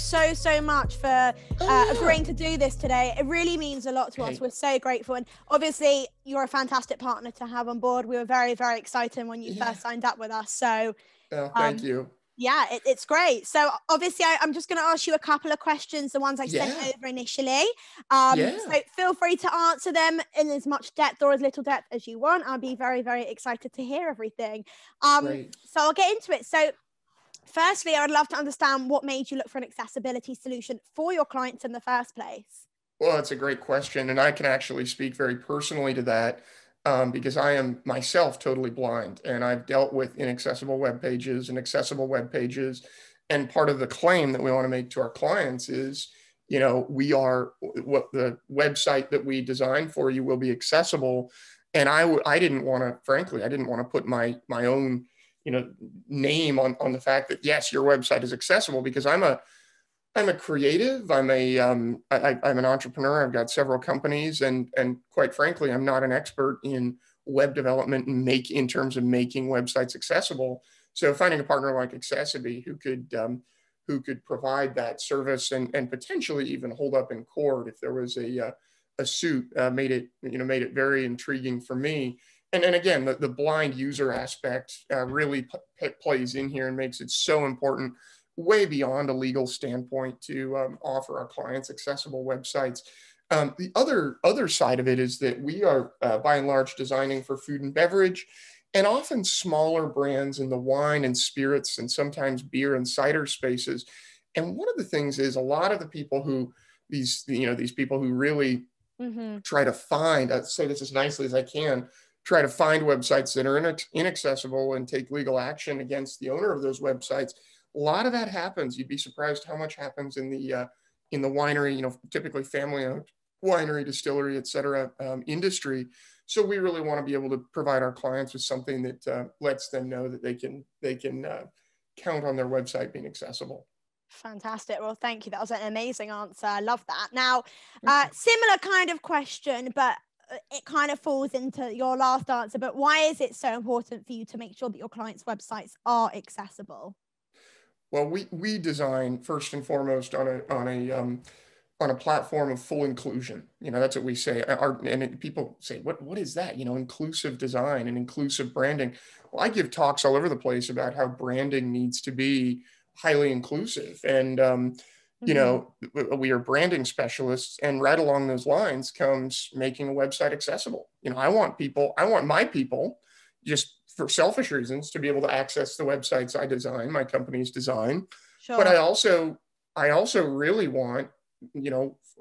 so much for agreeing to do this today. It really means a lot to us. We're so grateful. And obviously, you're a fantastic partner to have on board. We were very, very excited when you first signed up with us. So thank you. Yeah, it's great. So obviously, I'm just going to ask you a couple of questions, the ones I sent over initially. So feel free to answer them in as much depth or as little depth as you want. I'll be very, very excited to hear everything. So I'll get into it. So firstly, I would love to understand what made you look for an accessibility solution for your clients in the first place. Well, that's a great question. And I can actually speak very personally to that because I am myself totally blind and I've dealt with inaccessible web pages and accessible web pages. And part of the claim that we want to make to our clients is, you know, we are what the website that we design for you will be accessible. And I didn't want to, frankly, I didn't want to put my own name on the fact that, yes, your website is accessible because I'm a creative. I'm an entrepreneur. I've got several companies and quite frankly, I'm not an expert in web development and in terms of making websites accessible. So finding a partner like accessiBe who could provide that service and potentially even hold up in court if there was a suit made it very intriguing for me. And then again, the blind user aspect really plays in here and makes it so important, way beyond a legal standpoint, to offer our clients accessible websites. The other side of it is that we are, by and large, designing for food and beverage, and often smaller brands in the wine and spirits and sometimes beer and cider spaces. And one of the things is a lot of the people who these people who really try to find, I'll say this as nicely as I can, try to find websites that are inaccessible and take legal action against the owner of those websites. A lot of that happens. You'd be surprised how much happens in the winery, typically family-owned winery, distillery, et cetera, industry. So we really want to be able to provide our clients with something that lets them know that they can count on their website being accessible. Fantastic. Well, thank you. That was an amazing answer. I love that. Now, similar kind of question, but it kind of falls into your last answer. But why is it so important for you to make sure that your clients' websites are accessible? Well, we design first and foremost on a platform of full inclusion. That's what we say. People say, what is that? Inclusive design and inclusive branding. Well, I give talks all over the place about how branding needs to be highly inclusive. And, we are branding specialists, and right along those lines comes making a website accessible. I want my people, just for selfish reasons, to be able to access the websites I design, my company's design. Sure. But I also really want,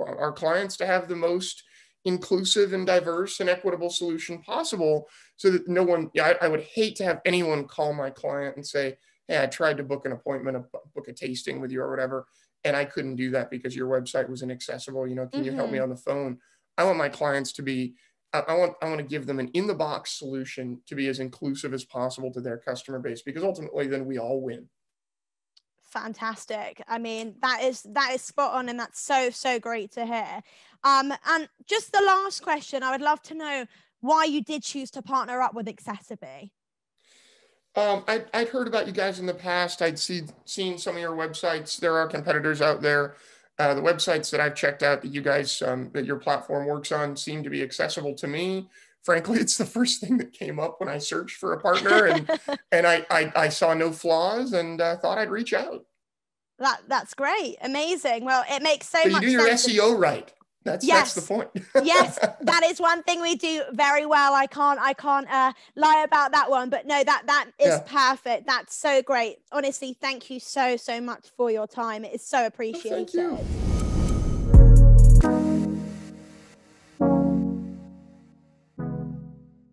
our clients to have the most inclusive and diverse and equitable solution possible, so that no one, I would hate to have anyone call my client and say, hey, I tried to book an appointment, book a tasting with you or whatever, and I couldn't do that because your website was inaccessible. Can you help me on the phone? I want my clients to be, I want to give them an in-the-box solution to be as inclusive as possible to their customer base, because ultimately then we all win. Fantastic. I mean, that is spot on, and that's so great to hear. And just the last question, I would love to know why you did choose to partner up with accessiBe. I'd heard about you guys in the past. I'd seen some of your websites. There are competitors out there. The websites that I've checked out that you guys, that your platform works on, seem to be accessible to me. Frankly, it's the first thing that came up when I searched for a partner, and I saw no flaws and thought I'd reach out. That's great. Amazing. Well, it makes so much sense. So you do your SEO right. That's the point. Yes, that is one thing we do very well. I can't lie about that one. But no, that is perfect. That's so great. Honestly, thank you so much for your time. It is so appreciated. Thank you.